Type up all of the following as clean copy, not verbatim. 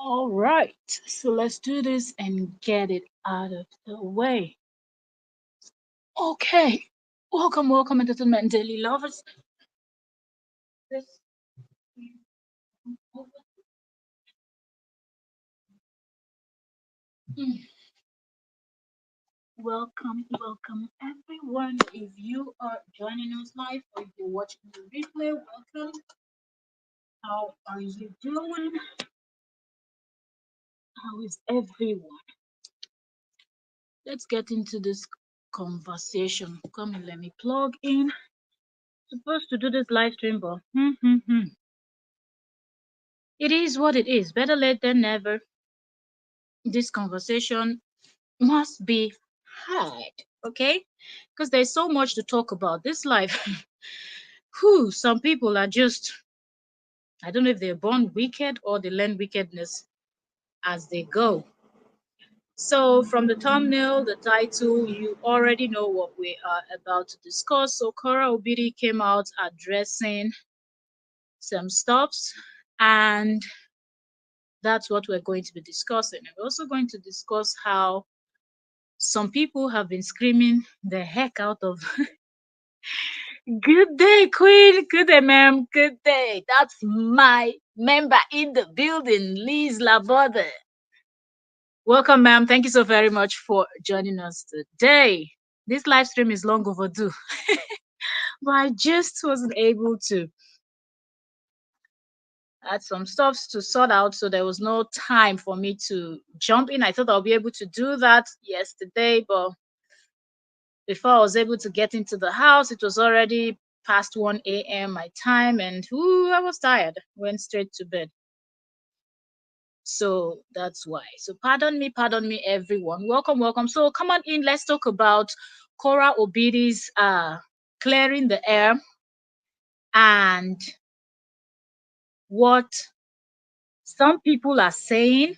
All right, so let's do this and get it out of the way. Okay, welcome, entertainment daily lovers. This Mm, welcome, everyone. If you are joining us live or if you're watching the replay, welcome. How are you doing? How is everyone? Let's get into this conversation. Come and let me plug in. Supposed to do this live stream, but it is what it is. Better late than never. This conversation must be had, okay? Because there's so much to talk about. This life, whew, some people are just, I don't know if they're born wicked or they learn wickedness as they go. So, from the thumbnail, the title, you already know what we are about to discuss. So, Korra Obidi came out addressing some stuffs, and that's what we're going to be discussing. And we're also going to discuss how some people have been screaming the heck out of good day, Queen. Good day, ma'am. Good day. That's my member in the building, Liz Laborde. Welcome, ma'am. Thank you so very much for joining us today. This live stream is long overdue, but I just wasn't able to add some stuff to sort out, so there was no time for me to jump in. I thought I'll be able to do that yesterday, but before I was able to get into the house, it was already past 1 a.m. my time, and ooh, I was tired. Went straight to bed. So that's why. So pardon me, everyone. Welcome. So come on in. Let's talk about Korra Obidi's clearing the air and what some people are saying.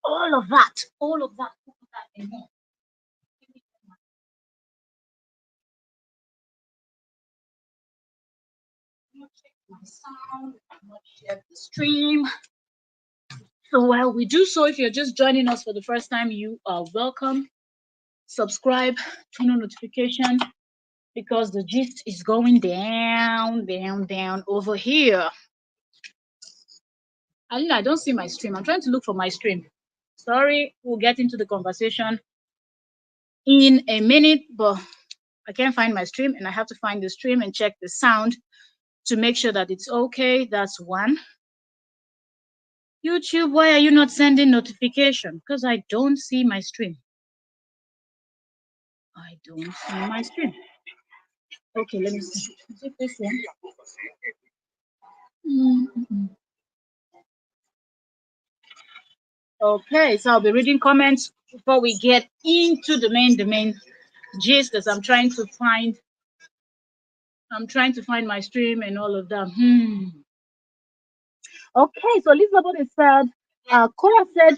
All of that, and more. I'm gonna check my sound. I'm gonna share the stream. So while we do so, if you're just joining us for the first time, you are welcome. Subscribe, turn on notification because the gist is going down over here. I don't see my stream. I'm trying to look for my stream. Sorry, we'll get into the conversation in a minute, but I can't find my stream and I have to find the stream and check the sound to make sure that it's okay. That's one. YouTube, why are you not sending notification? Because I don't see my stream. I don't see my stream. Okay, let me see. Is it this one? Mm-mm. Okay, so I'll be reading comments before we get into the main gist as I'm trying to find my stream and all of that. Okay, so Elizabeth said, Cora said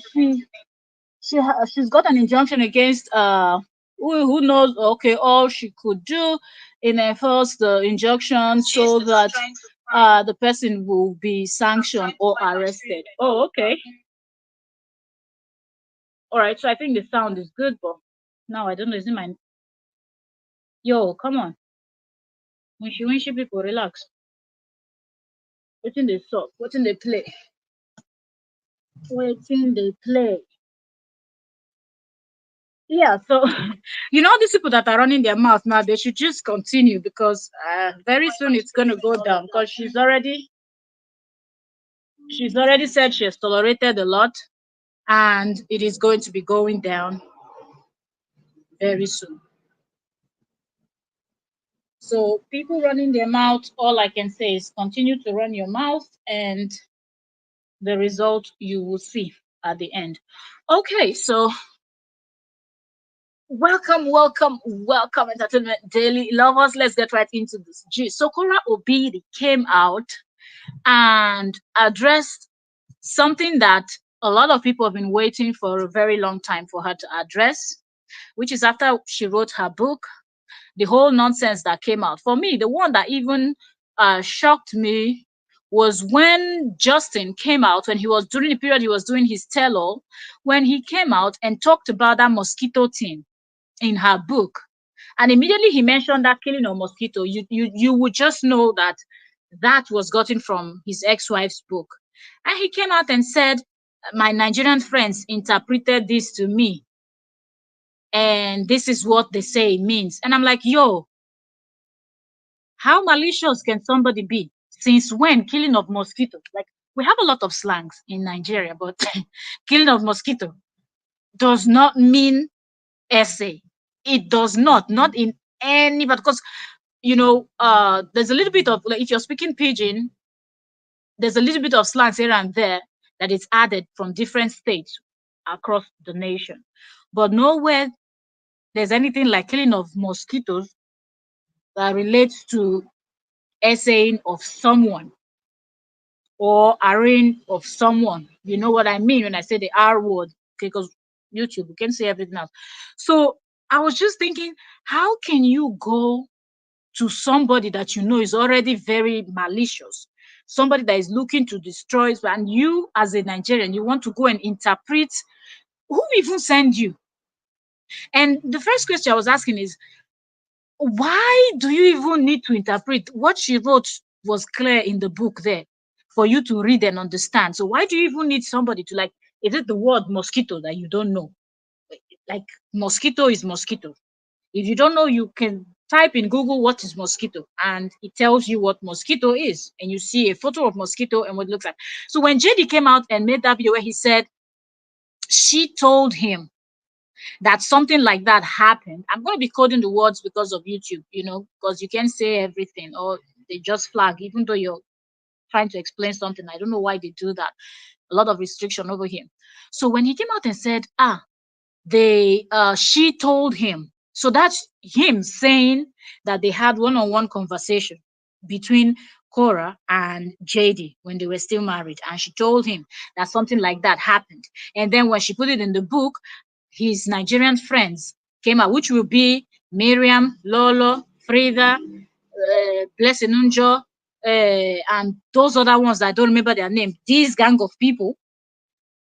she's got an injunction against who knows, okay, all she could do in enforce the injunction so that the person will be sanctioned or arrested. Oh, okay. All right, so I think the sound is good, but now I don't know, is it my yo, come on. When she people relax. Waiting they suck, waiting they play. Waiting they play. Yeah, so these people that are running their mouth now, they should just continue because very soon it's gonna go down because she's already said she has tolerated a lot and it is going to be going down very soon. So people running their mouth, all I can say is continue to run your mouth and the result you will see at the end. Okay, so welcome, Entertainment Daily lovers. Let's get right into this. So Korra Obidi came out and addressed something that a lot of people have been waiting for a very long time for her to address, which is after she wrote her book, the whole nonsense that came out. For me, the one that even shocked me was when Justin came out, when he was during the period he was doing his tell all, when he came out and talked about that mosquito thing in her book. And immediately he mentioned that killing of mosquito. You would just know that that was gotten from his ex-wife's book. And he came out and said, my Nigerian friends interpreted this to me, and this is what they say it means. And I'm like, yo, how malicious can somebody be? Since when killing of mosquito? Like, we have a lot of slangs in Nigeria, but killing of mosquito does not mean essay. It does not in any, but because there's a little bit of, like, if you're speaking pidgin, there's a little bit of slangs here and there that is added from different states across the nation. But nowhere there's anything like killing of mosquitoes that relates to essaying of someone or arraying of someone. You know what I mean when I say the R word? Okay, because YouTube, you can say everything else. So I was just thinking, how can you go to somebody that you know is already very malicious, somebody that is looking to destroy, and you as a Nigerian, you want to go and interpret? Who even send you? And the first question I was asking is, why do you even need to interpret? What she wrote was clear in the book there for you to read and understand. So why do you even need somebody to, like, is it the word mosquito that you don't know? Like, mosquito is mosquito. If you don't know, you can type in Google what is mosquito, and it tells you what mosquito is, and you see a photo of mosquito and what it looks like. So when JD came out and made that video where he said she told him that something like that happened, I'm going to be coding the words because of YouTube, because you can't say everything or they just flag, even though you're trying to explain something. I don't know why they do that. A lot of restriction over here. So when he came out and said, she told him. So that's him saying that they had one-on-one conversation between Korra and JD when they were still married, and she told him that something like that happened. And then when she put it in the book, his Nigerian friends came out, which will be Miriam, Lolo, Frida, Blessing Unjo, and those other ones that I don't remember their name. These gang of people,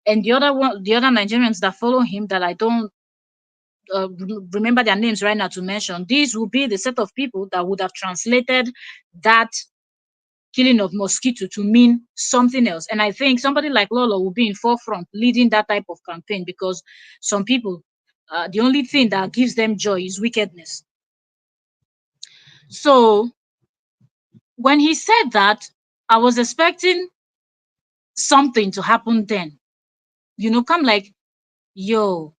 and the other Nigerians that follow him that I don't remember their names right now to mention. These will be the set of people that would have translated that killing of mosquito to mean something else. And I think somebody like Lolo will be in forefront leading that type of campaign, because some people, the only thing that gives them joy is wickedness. So when he said that, I was expecting something to happen then. Come like, yo,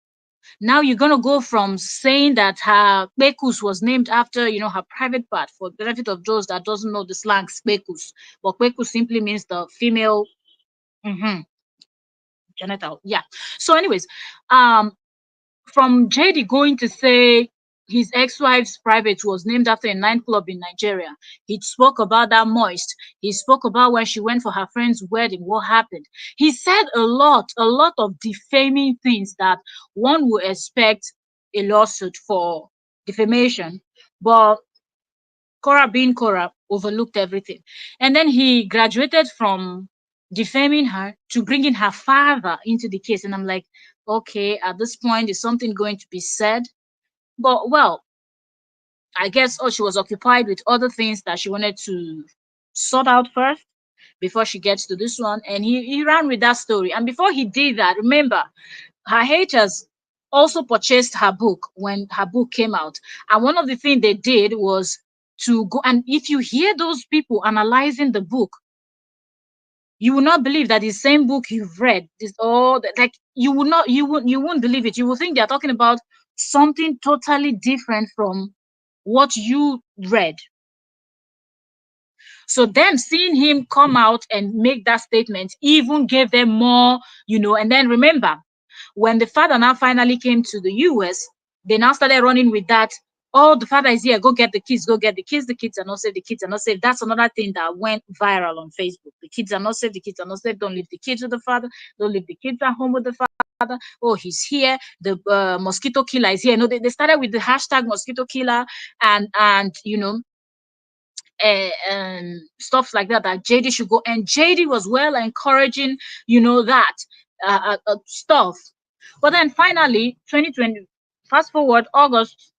now you're gonna go from saying that her Bekus was named after, her private part, for the benefit of those that doesn't know the slang Bekus. But Bekus simply means the female genital. Yeah. So, anyways, um, from JD going to say his ex-wife's private was named after a nightclub in Nigeria. He spoke about that moist. He spoke about when she went for her friend's wedding, what happened. He said a lot of defaming things that one would expect a lawsuit for defamation. But Korra, being Korra, overlooked everything. And then he graduated from defaming her to bringing her father into the case. And I'm like, okay, at this point, is something going to be said? But, well, I guess, she was occupied with other things that she wanted to sort out first before she gets to this one. And he ran with that story. And before he did that, remember, her haters also purchased her book when her book came out. And one of the things they did was to go, and if you hear those people analyzing the book, you will not believe that the same book you've read is all like, you won't believe it. You will think they're talking about something totally different from what you read. So them seeing him come out and make that statement even gave them more, and then remember, when the father now finally came to the US, they now started running with that. Oh, the father is here, go get the kids, go get the kids are not safe, the kids are not safe. That's another thing that went viral on Facebook. The kids are not safe, the kids are not safe, don't leave the kids with the father, don't leave the kids at home with the father. Oh, he's here, the mosquito killer is here. No, they started with the hashtag mosquito killer, and stuff like that, that JD should go. And JD was well encouraging, that stuff. But then finally, 2020, fast forward August,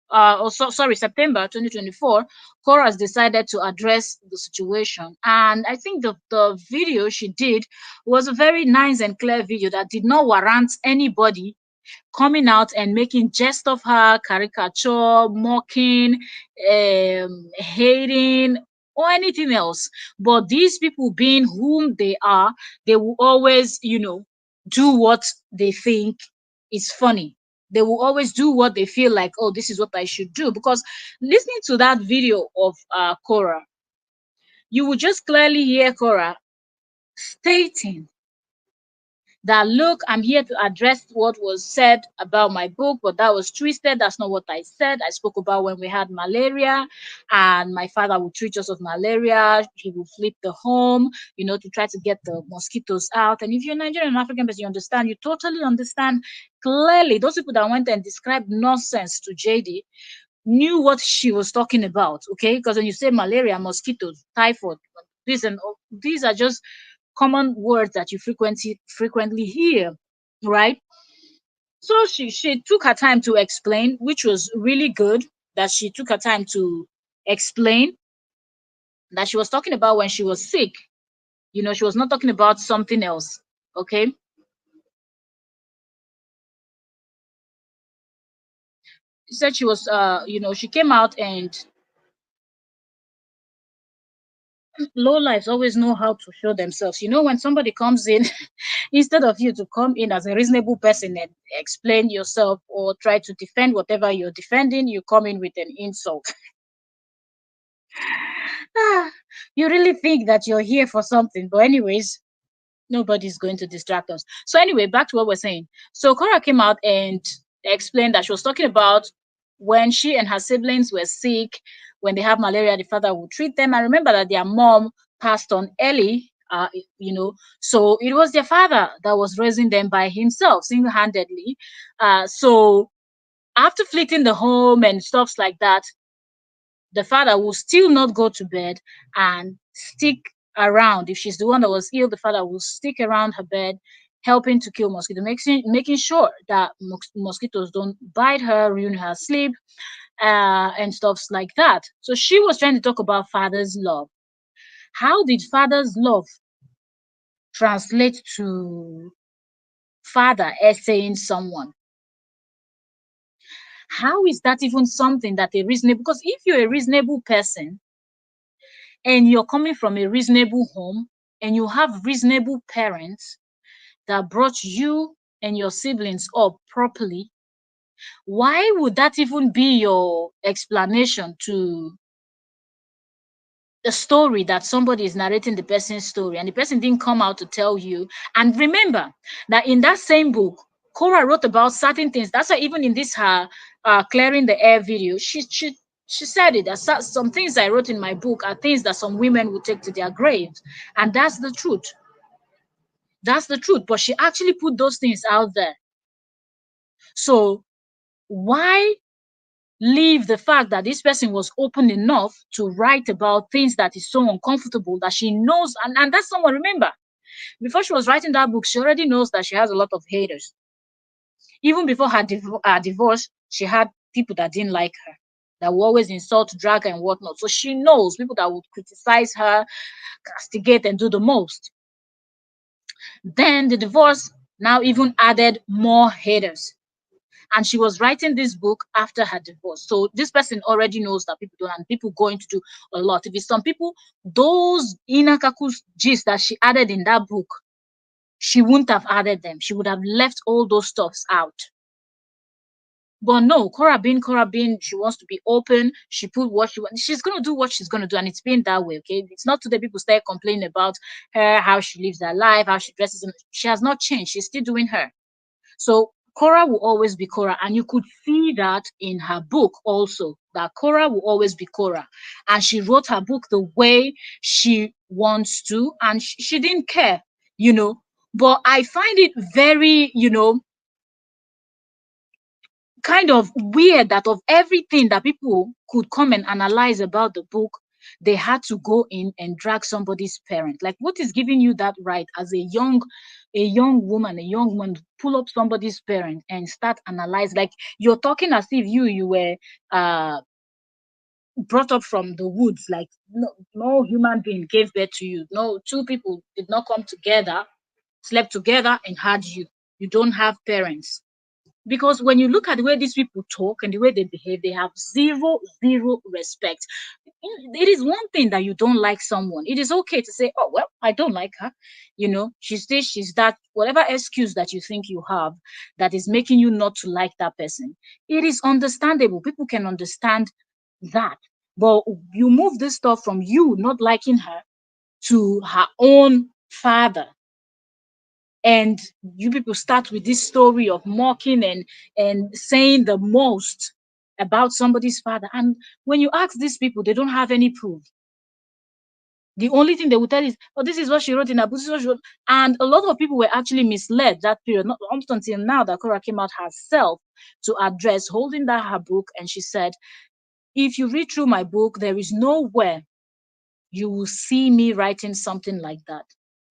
sorry, September 2024, Korra has decided to address the situation. And I think the video she did was a very nice and clear video that did not warrant anybody coming out and making jest of her, caricature, mocking, hating, or anything else. But these people, being whom they are, they will always, do what they think is funny. They will always do what they feel like, oh, this is what I should do. Because listening to that video of Korra, you will just clearly hear Korra stating that, look, I'm here to address what was said about my book, but that was twisted. That's not what I said. I spoke about when we had malaria and my father would treat us of malaria. He would flip the home, to try to get the mosquitoes out. And if you're Nigerian and African person, you understand, you totally understand clearly. Those people that went and described nonsense to JD knew what she was talking about, okay? Because when you say malaria, mosquitoes, typhoid, these are just common words that you frequently hear, right? So she took her time to explain, which was really good. That she took her time to explain that she was talking about when she was sick. She was not talking about something else. Okay. She said she was she came out, and low lives always know how to show themselves. When somebody comes in, instead of you to come in as a reasonable person and explain yourself or try to defend whatever you're defending, you come in with an insult. Ah, you really think that you're here for something. But anyways, nobody's going to distract us. So anyway, back to what we're saying. So Cora came out and explained that she was talking about when she and her siblings were sick, when they have malaria, the father would treat them. I remember that their mom passed on early, so it was their father that was raising them by himself, single-handedly. So after fleeting the home and stuffs like that, the father will still not go to bed and stick around. If she's the one that was ill, the father will stick around her bed, helping to kill mosquitoes, making sure that mosquitoes don't bite her, ruin her sleep, and stuffs like that. So she was trying to talk about father's love. How did father's love translate to father essaying someone? How is that even something that a reasonable, because if you're a reasonable person and you're coming from a reasonable home and you have reasonable parents that brought you and your siblings up properly, why would that even be your explanation to the story that somebody is narrating the person's story and the person didn't come out to tell you? And remember that in that same book, Cora wrote about certain things. That's why even in this her clearing the air video, she said it that some things I wrote in my book are things that some women would take to their graves, and that's the truth. That's the truth. But she actually put those things out there. So why leave the fact that this person was open enough to write about things that is so uncomfortable that she knows, and that's someone, remember, before she was writing that book, she already knows that she has a lot of haters. Even before her divorce, she had people that didn't like her, that would always insult, drag her, and whatnot. So she knows people that would criticize her, castigate, and do the most. Then the divorce now even added more haters. And she was writing this book after her divorce. So this person already knows that people do, and people going to do a lot. If it's some people, those Inakaku's gist that she added in that book, she wouldn't have added them. She would have left all those stuffs out. But no, Cora Bean, she wants to be open. She put what she wants. She's gonna do what she's gonna do, and it's been that way. Okay, it's not today people start complaining about her, how she lives her life, how she dresses. And she has not changed. She's still doing her. So Cora will always be Cora, and you could see that in her book also. That Cora will always be Cora, and she wrote her book the way she wants to, and she didn't care, you know. But I find it very, kind of weird that of everything that people could come and analyze about the book, they had to go in and drag somebody's parent. Like, what is giving you that right as a young woman, to pull up somebody's parent and start analyze? Like, you're talking as if you were uh brought up from the woods. Like, no human being gave birth to you. No two people did not come together, slept together, and had you. You don't have parents. Because when you look at the way these people talk and the way they behave, they have zero respect. It is one thing that you don't like someone. It is okay to say, oh, well, I don't like her. She's this, she's that, whatever excuse that you think you have that is making you not to like that person. It is understandable. People can understand that. But you move this stuff from you not liking her to her own father, and you people start with this story of mocking and saying the most about somebody's father. And when you ask these people, they don't have any proof. The only thing they will tell is, oh, this is what she wrote in her book, this is what she wrote. And a lot of people were actually misled that period, not up until now that Korra came out herself to address, holding that her book, and she said, if you read through my book, there is nowhere you will see me writing something like that.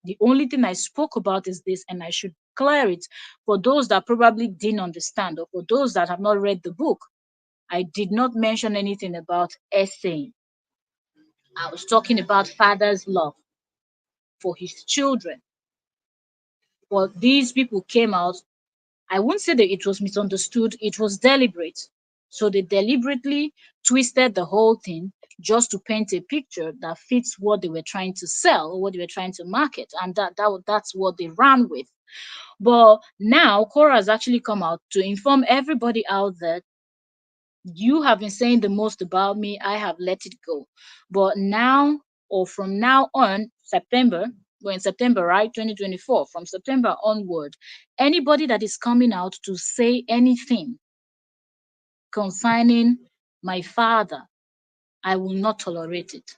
The only thing I spoke about is this, and I should clear it for those that probably didn't understand, or for those that have not read the book. I did not mention anything about essaying. I was talking about father's love for his children. But these people came out. I won't say that it was misunderstood, it was deliberate. So they deliberately twisted the whole thing just to paint a picture that fits what they were trying to sell, or what they were trying to market, and that's what they ran with. But now Cora has actually come out to inform everybody out there, you have been saying the most about me, I have let it go. But now, or from now on, September, we're in September, right? 2024, from September onward, anybody that is coming out to say anything concerning my father, I will not tolerate it.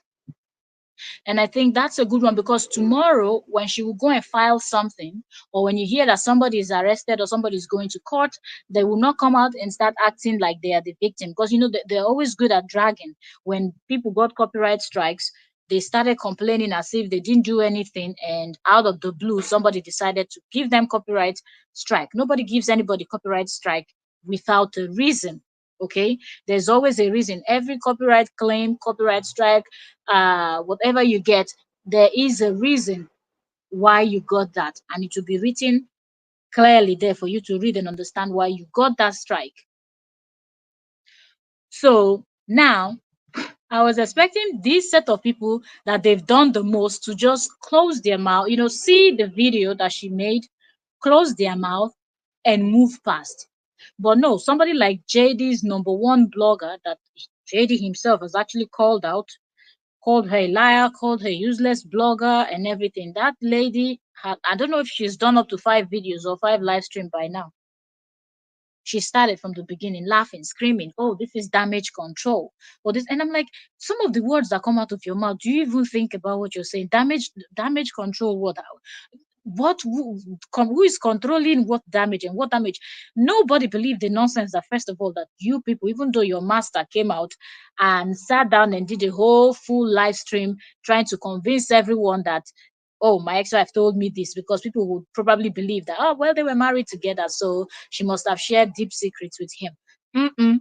And I think that's a good one, because tomorrow, when she will go and file something, or when you hear that somebody is arrested or somebody is going to court, they will not come out and start acting like they are the victim. Because they're always good at dragging. When people got copyright strikes, they started complaining as if they didn't do anything, and out of the blue, somebody decided to give them copyright strike. Nobody gives anybody copyright strike without a reason. Okay, there's always a reason. Every copyright claim, copyright strike, whatever you get, there is a reason why you got that, and it will be written clearly there for you to read and understand why you got that strike. So now, I was expecting this set of people that they've done the most to just close their mouth, see the video that she made, close their mouth, and move past. But no, somebody like JD's number one blogger, that JD himself has actually called her a liar, called her useless blogger, and everything. That lady had, I don't know if she's done up to 5 videos or 5 live stream by now. She started from the beginning, laughing, screaming, oh, this is damage control. Or this, and I'm like, some of the words that come out of your mouth, do you even think about what you're saying? Damage control, what? Who is controlling what damage and what damage? Nobody believed the nonsense that, first of all, that you people, even though your master came out and sat down and did a whole full live stream trying to convince everyone that, oh, my ex-wife told me this, because people would probably believe that, oh, well, they were married together, so she must have shared deep secrets with him. Mm-mm.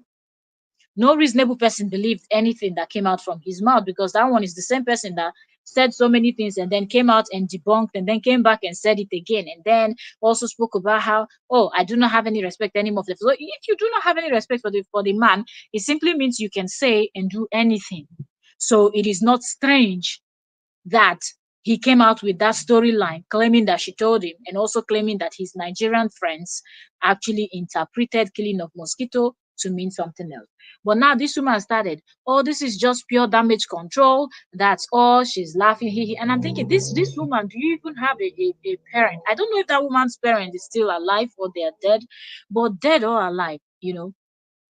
No reasonable person believed anything that came out from his mouth, because that one is the same person that said so many things and then came out and debunked and then came back and said it again, and then also spoke about how, oh, I do not have any respect anymore for the, so if you do not have any respect for the man, it simply means you can say and do anything. So it is not strange that he came out with that storyline, claiming that she told him, and also claiming that his Nigerian friends actually interpreted killing of mosquito to mean something else. But now this woman started, oh, this is just pure damage control. That's all. She's laughing. And I'm thinking, this woman, do you even have a parent? I don't know if that woman's parent is still alive or they are dead, but dead or alive,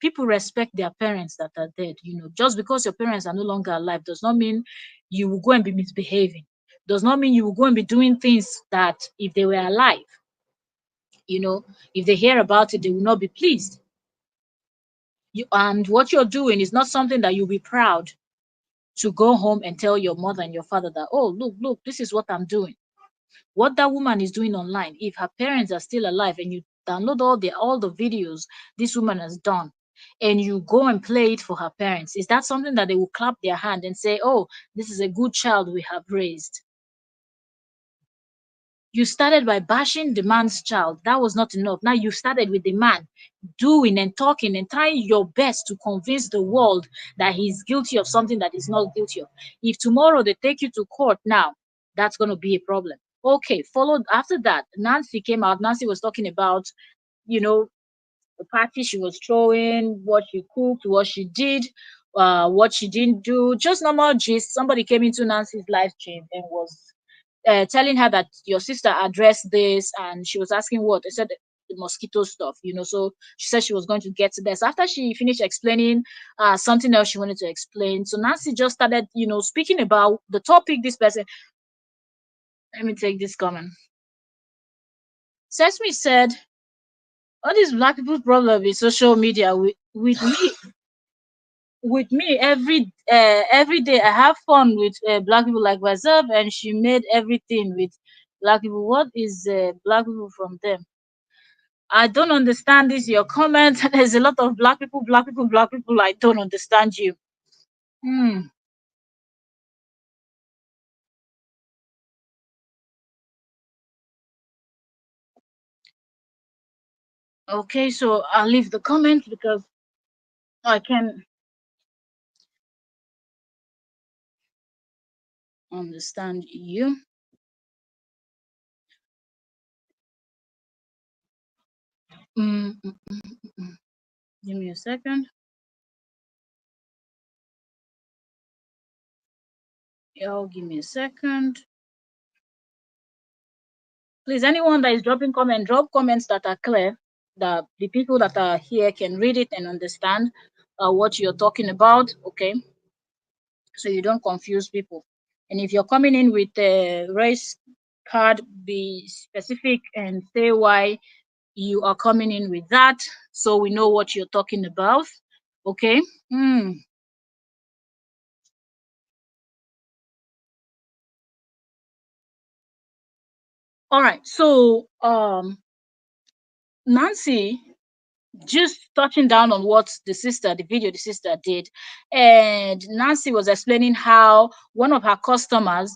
people respect their parents that are dead. Just because your parents are no longer alive does not mean you will go and be misbehaving. Does not mean you will go and be doing things that, if they were alive, if they hear about it, they will not be pleased. And what you're doing is not something that you'll be proud to go home and tell your mother and your father that, oh, look, this is what I'm doing. What that woman is doing online, if her parents are still alive and you download all the videos this woman has done and you go and play it for her parents, is that something that they will clap their hand and say, oh, this is a good child we have raised? You started by bashing the man's child. That was not enough. Now you started with the man doing and talking and trying your best to convince the world that he's guilty of something that he's not guilty of. If tomorrow they take you to court now, that's going to be a problem. Okay, followed after that, Nancy came out. Nancy was talking about, you know, the party she was throwing, what she cooked, what she did, what she didn't do, just normal gist. Somebody came into Nancy's live stream and was telling her that your sister addressed this, and she was asking what. I said the mosquito stuff. So she said she was going to get to this. After she finished explaining something else she wanted to explain, so Nancy just started, speaking about the topic. This person, let me take this comment. Sesame said, all these black people's problem with social media. With me every day I have fun with black people like myself, and she made everything with black people. What is black people from them? I don't understand this your comment. There's a lot of black people, black people, black people. I don't understand you. Hmm. Okay, so I'll leave the comment because I can understand you. Mm, mm, mm, mm, mm. Give me a second. Y'all give me a second. Please, anyone that is dropping comment, drop comments that are clear, that the people that are here can read it and understand what you're talking about. Okay, so you don't confuse people. And if you're coming in with a race card, be specific and say why you are coming in with that, so we know what you're talking about. Okay. Hmm. All right. So Nancy, just touching down on what the video the sister did, and Nancy was explaining how one of her customers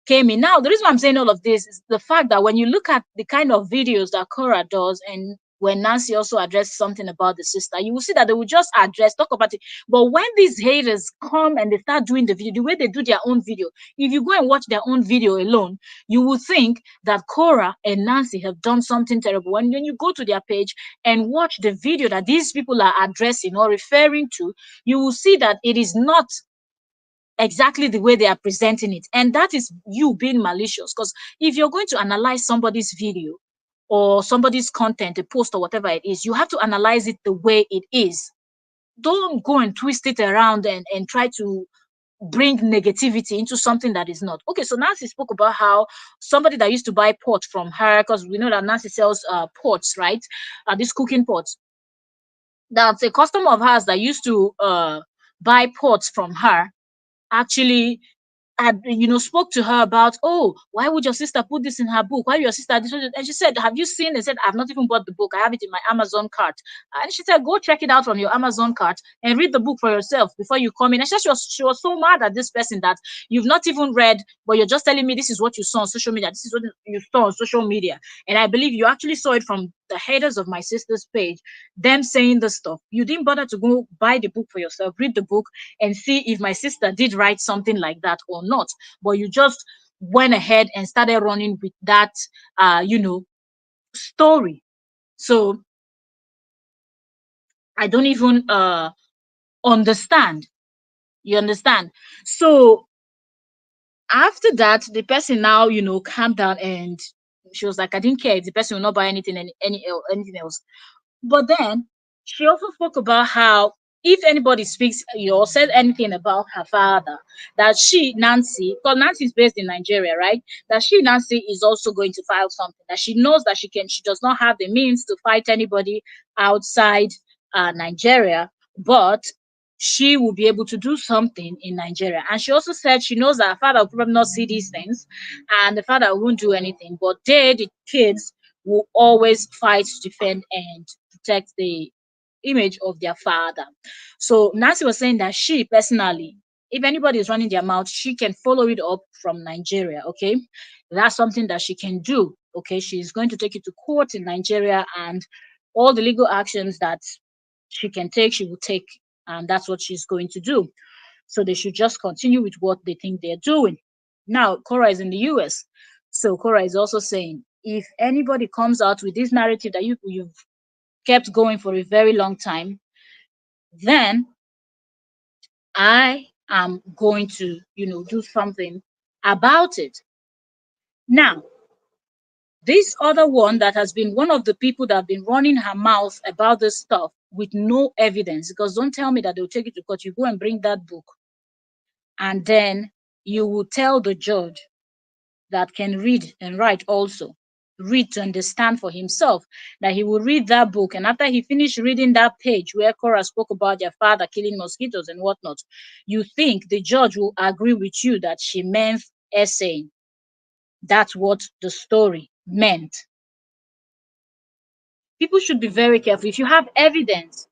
came in. Now, the reason why I'm saying all of this is the fact that when you look at the kind of videos that Korra does, and when Nancy also addressed something about the sister, you will see that they will just talk about it. But when these haters come and they start doing the video, the way they do their own video, if you go and watch their own video alone, you will think that Korra and Nancy have done something terrible. When you go to their page and watch the video that these people are addressing or referring to, you will see that it is not exactly the way they are presenting it. And that is you being malicious. Because if you're going to analyze somebody's video or somebody's content, a post or whatever it is, you have to analyze it the way it is. Don't go and twist it around and try to bring negativity into something that is not. Okay, so Nancy spoke about how somebody that used to buy pots from her, because we know that Nancy sells pots, right? These cooking pots. That's a customer of hers that used to buy pots from her, actually had spoke to her about, oh, why would your sister put this in her book, why your sister this? And she said, have you seen it? Said, I've not even bought the book, I have it in my Amazon cart. And she said, go check it out from your Amazon cart and read the book for yourself before you come in. And she was so mad at this person that you've not even read, but you're just telling me this is what you saw on social media, this is what you saw on social media. And I believe you actually saw it from the headers of my sister's page, them saying the stuff. You didn't bother to go buy the book for yourself, read the book, and see if my sister did write something like that or not. But you just went ahead and started running with that, story. So I don't even understand. You understand? So after that, the person now, calmed down, and she was like, I didn't care if the person will not buy anything, anything else. But then she also spoke about how if anybody speaks, or says anything about her father, that she, Nancy, because Nancy is based in Nigeria, right? That she, Nancy, is also going to file something. That she knows that she does not have the means to fight anybody outside Nigeria, but she will be able to do something in Nigeria. And she also said she knows that her father will probably not see these things and the father won't do anything, but they, the kids, will always fight to defend and protect the image of their father. So Nancy was saying that she personally, if anybody is running their mouth, she can follow it up from Nigeria. Okay. That's something that she can do. Okay. She's going to take it to court in Nigeria, and all the legal actions that she can take, she will take. And that's what she's going to do. So they should just continue with what they think they're doing. Now, Korra is in the US. So Korra is also saying if anybody comes out with this narrative that you've kept going for a very long time, then I am going to, do something about it. Now, this other one that has been one of the people that have been running her mouth about this stuff with no evidence, because don't tell me that they'll take it to court. You go and bring that book, and then you will tell the judge that can read and write also, read to understand for himself, that he will read that book. And after he finished reading that page where Korra spoke about their father killing mosquitoes and whatnot, you think the judge will agree with you that she meant essaying. That's what the story meant. People should be very careful. If you have evidence,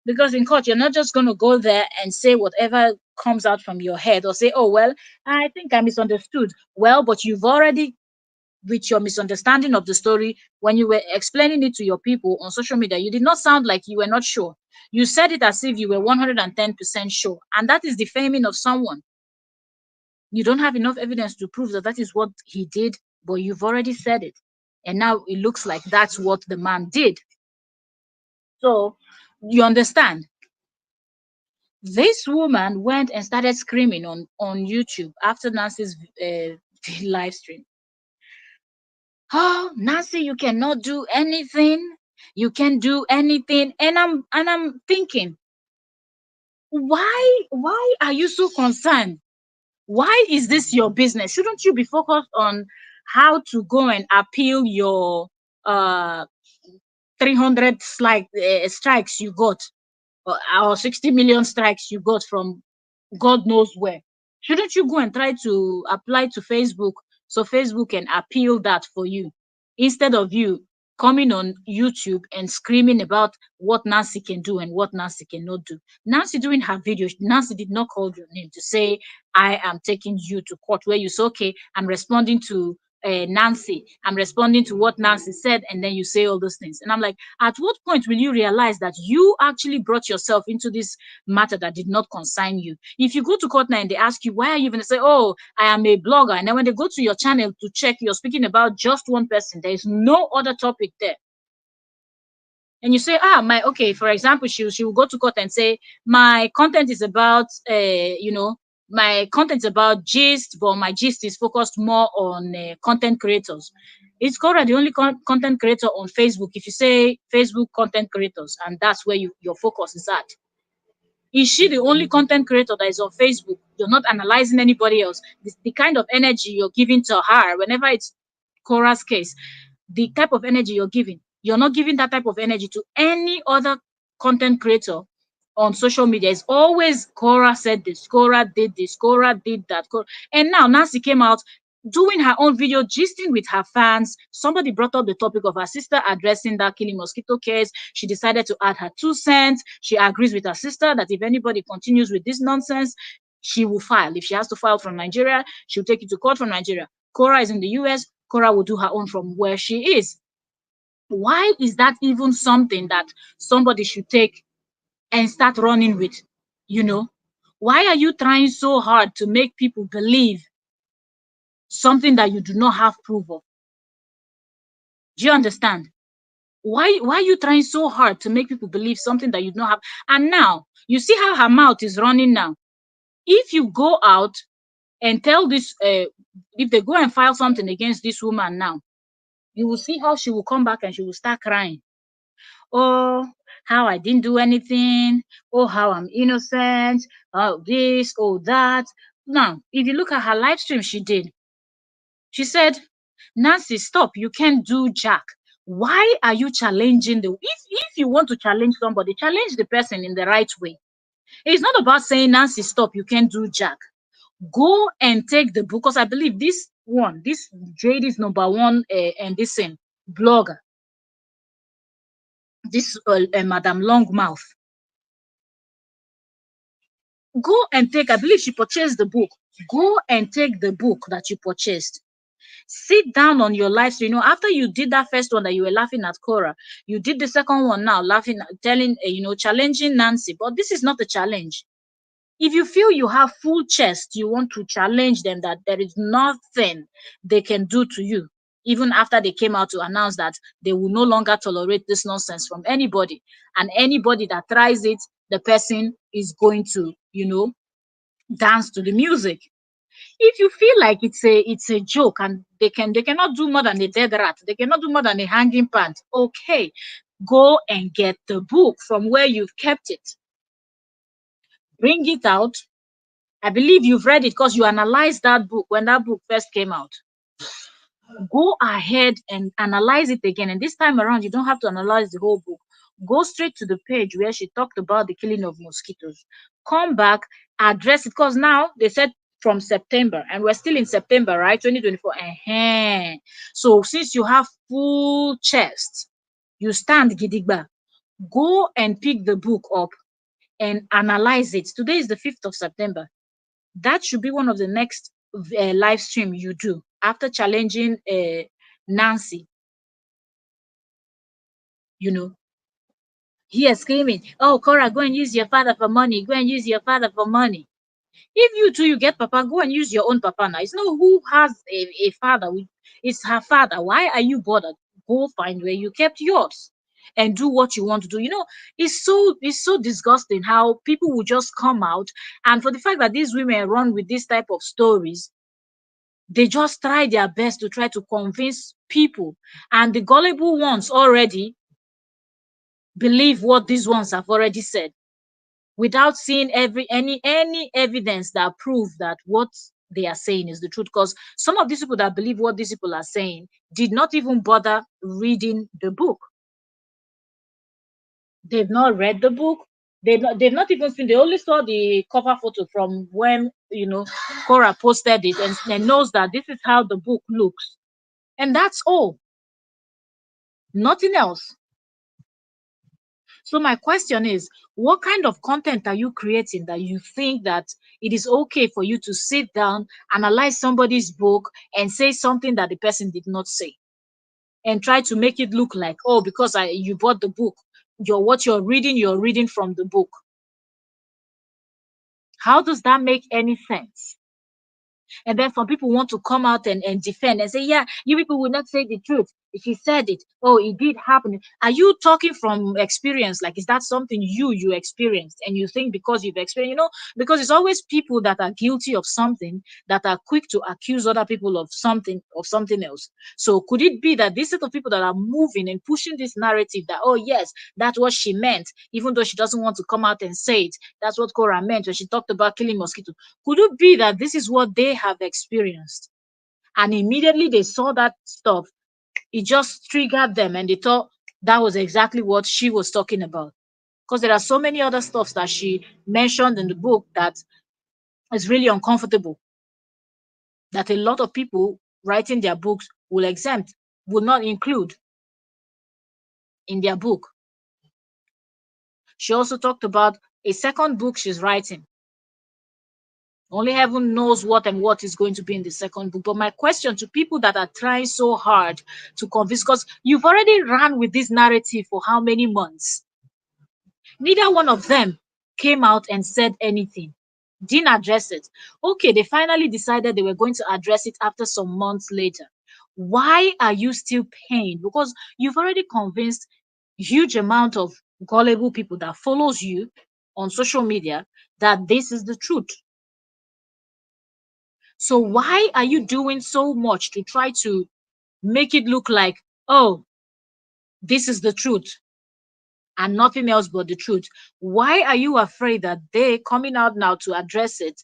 because in court, you're not just going to go there and say whatever comes out from your head or say, oh, well, I think I misunderstood. Well, but you've already, with your misunderstanding of the story, when you were explaining it to your people on social media, you did not sound like you were not sure. You said it as if you were 110% sure. And that is defaming of someone. You don't have enough evidence to prove that that is what he did, but you've already said it. And now it looks like that's what the man did. So you understand. This woman went and started screaming on YouTube after Nancy's live stream. Oh, Nancy, you cannot do anything. You can't do anything. And I'm thinking, why are you so concerned? Why is this your business? Shouldn't you be focused on how to go and appeal your uh 300 strikes you got, or 60 million strikes you got from God knows where? Shouldn't you go and try to apply to Facebook so Facebook can appeal that for you, instead of you coming on YouTube and screaming about what Nancy can do and what Nancy cannot do? Nancy, doing her video, Nancy did not call your name to say, I am taking you to court, where you say, okay, I'm responding to Nancy, I'm responding to what Nancy said, and then you say all those things. And I'm like, at what point will you realize that you actually brought yourself into this matter that did not concern you? If you go to court now and they ask you, why are you even say, oh, I am a blogger, and then when they go to your channel to check, you're speaking about just one person, there is no other topic there. And you say, okay, for example, she will go to court and say, my content is about my content is about gist, but my gist is focused more on content creators. Is Korra the only content creator on Facebook? If you say Facebook content creators, and that's where your focus is at, is she the only content creator that is on Facebook? You're not analyzing anybody else. The kind of energy you're giving to her, whenever it's Korra's case, the type of energy you're giving, you're not giving that type of energy to any other content creator on social media. It's always Korra said this, Korra did this, Korra did that. And now Nancy came out doing her own video, gisting with her fans. Somebody brought up the topic of her sister addressing that killing mosquito case. She decided to add her 2 cents. She agrees with her sister that if anybody continues with this nonsense, she will file. If she has to file from Nigeria, she'll take it to court from Nigeria. Korra is in the US. Korra will do her own from where she is. Why is that even something that somebody should take and start running with? Why are you trying so hard to make people believe something that you do not have proof of? Do you understand? Why are you trying so hard to make people believe something that you do not have? And now you see how her mouth is running now. If you go out and tell this, if they go and file something against this woman now, you will see how she will come back and she will start crying. Oh, how I didn't do anything. Oh, how I'm innocent. Oh, this, oh, that. Now, if you look at her live stream she did, she said, Nancy, stop. You can't do jack. Why are you challenging if you want to challenge somebody, challenge the person in the right way. It's not about saying, Nancy, stop, you can't do jack. Go and take the book, because I believe this JD's number one and this blogger, this Madam Longmouth. Go and take, I believe she purchased the book. Go and take the book that you purchased. Sit down on your life. So, after you did that first one that you were laughing at Korra, you did the second one now, laughing, telling, challenging Nancy. But this is not a challenge. If you feel you have full chest, you want to challenge them that there is nothing they can do to you, even after they came out to announce that they will no longer tolerate this nonsense from anybody. And anybody that tries it, the person is going to, dance to the music. If you feel like it's a joke and they cannot do more than a dead rat, they cannot do more than a hanging pant, okay, go and get the book from where you've kept it. Bring it out. I believe you've read it because you analyzed that book when that book first came out. Go ahead and analyze it again. And this time around, you don't have to analyze the whole book. Go straight to the page where she talked about the killing of mosquitoes. Come back, address it. Because now they said from September, and we're still in September, right? 2024. So since you have full chest, you stand gidigba. Go and pick the book up and analyze it. Today is the 5th of September. That should be one of the next live stream you do after challenging Nancy. You know, here screaming, "Oh, Korra, go and use your father for money. Go and use your father for money." If you too, you get papa, go and use your own papa now. It's not who has a father. It's her father. Why are you bothered? Go find where you kept yours and do what you want to do. It's so disgusting how people will just come out, and for the fact that these women run with this type of stories, they just try their best to try to convince people, and the gullible ones already believe what these ones have already said without seeing any evidence that prove that what they are saying is the truth. Because some of these people that believe what these people are saying did not even bother reading the book. They've not read the book. They've not even seen. They only saw the cover photo from when Cora posted it, and knows that this is how the book looks, and that's all. Nothing else. So my question is, what kind of content are you creating that you think that it is okay for you to sit down, analyze somebody's book, and say something that the person did not say, and try to make it look like, oh, because you bought the book, what you're reading from the book. How does that make any sense? And then some people want to come out and defend and say, yeah, you people will not say the truth. If he said it, oh, it did happen. Are you talking from experience? Like, is that something you experienced and you think because you've experienced, because it's always people that are guilty of something that are quick to accuse other people of something else. So could it be that this set of people that are moving and pushing this narrative that, oh yes, that's what she meant, even though she doesn't want to come out and say it, that's what Cora meant when she talked about killing mosquitoes. Could it be that this is what they have experienced? And immediately they saw that stuff, it just triggered them and they thought that was exactly what she was talking about. Because there are so many other stuffs that she mentioned in the book that is really uncomfortable, that a lot of people writing their books will not include in their book. She also talked about a second book she's writing. Only heaven knows what is going to be in the second book. But my question to people that are trying so hard to convince, because you've already ran with this narrative for how many months? Neither one of them came out and said anything, didn't address it. Okay, they finally decided they were going to address it after some months later. Why are you still paying? Because you've already convinced huge amount of gullible people that follows you on social media that this is the truth. So why are you doing so much to try to make it look like, oh, this is the truth and nothing else but the truth? Why are you afraid that they coming out now to address it,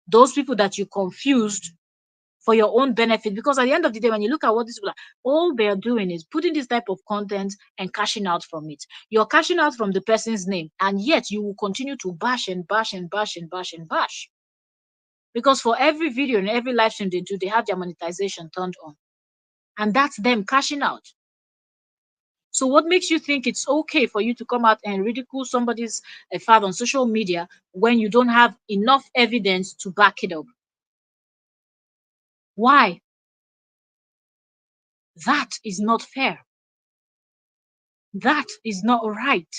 those people that you confused for your own benefit. Because at the end of the day, when you look at what these people are, all they are doing is putting this type of content and cashing out from it. You're cashing out from the person's name, and yet you will continue to bash and bash and bash and bash and bash. Because for every video and every live stream they do, they have their monetization turned on. And that's them cashing out. So what makes you think it's okay for you to come out and ridicule somebody's father on social media when you don't have enough evidence to back it up? Why? That is not fair. That is not right.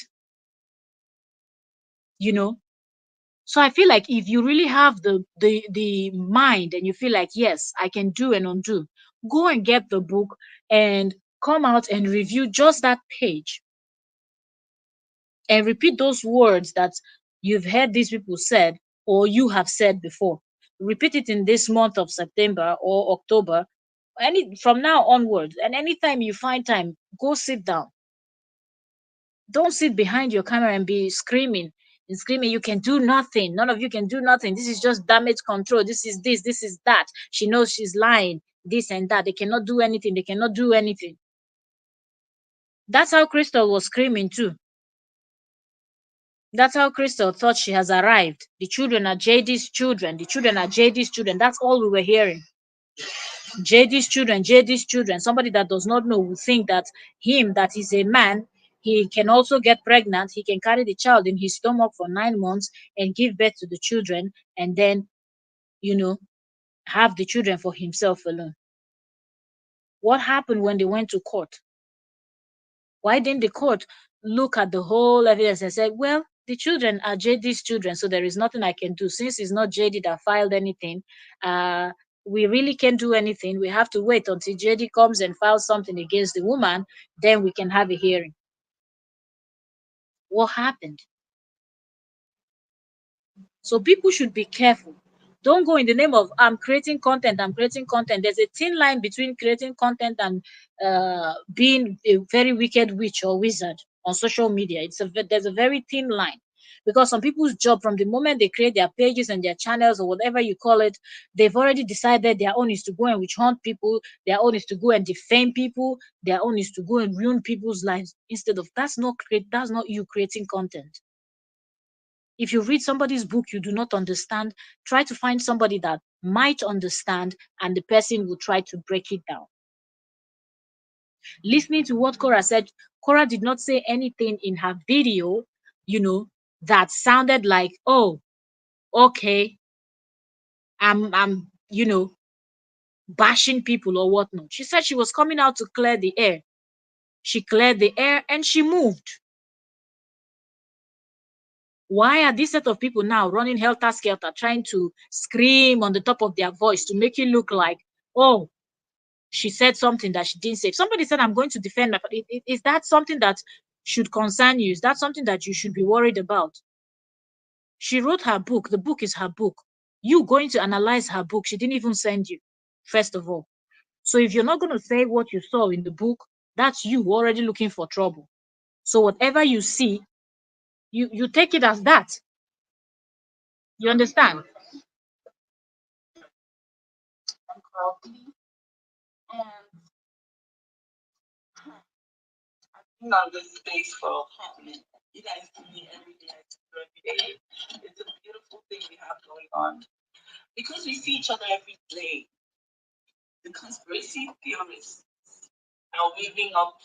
You know? So I feel like if you really have the mind and you feel like, yes, I can do and undo, go and get the book and come out and review just that page and repeat those words that you've heard these people said or you have said before. Repeat it in this month of September or October, any from now onwards. And anytime you find time, go sit down. Don't sit behind your camera and be screaming and screaming. You can do nothing. None of you can do nothing. This is just damage control. This is this. This is that. She knows she's lying. This and that. They cannot do anything. They cannot do anything. That's how Crystal was screaming too. That's how Crystal thought she has arrived. The children are JD's children. The children are JD's children. That's all we were hearing. JD's children, JD's children. Somebody that does not know will think that him, that is a man, he can also get pregnant. He can carry the child in his stomach for 9 months and give birth to the children and then, you know, have the children for himself alone. What happened when they went to court? Why didn't the court look at the whole evidence and say, well, the children are JD's children, so there is nothing I can do. Since it's not JD that filed anything, we really can't do anything. We have to wait until JD comes and files something against the woman, then we can have a hearing. What happened? So people should be careful. Don't go in the name of I'm creating content. I'm creating content. There's a thin line between creating content and being a very wicked witch or wizard on social media. There's a very thin line because some people's job from the moment they create their pages and their channels or whatever you call it, they've already decided their own is to go and witch hunt people. Their own is to go and defame people. Their own is to go and ruin people's lives. Instead of that's not you creating content. If you read somebody's book you do not understand, try to find somebody that might understand and the person will try to break it down. Listening to what Korra said, Korra did not say anything in her video, that sounded like, oh, okay, I'm bashing people or whatnot. She said she was coming out to clear the air. She cleared the air and she moved. Why are this set of people now running helter skelter, trying to scream on the top of their voice to make you look like, oh, she said something that she didn't say? If somebody said, I'm going to defend my, is that something that should concern you? Is that something that you should be worried about? She wrote her book. The book is her book. You going to analyze her book. She didn't even send you, first of all. So if you're not going to say what you saw in the book, that's you already looking for trouble. So whatever you see, you take it as that. You understand? Been on this space for a hot minute. You guys see me every day. I see you every day. It's a beautiful thing we have going on because we see each other every day. The conspiracy theorists are weaving up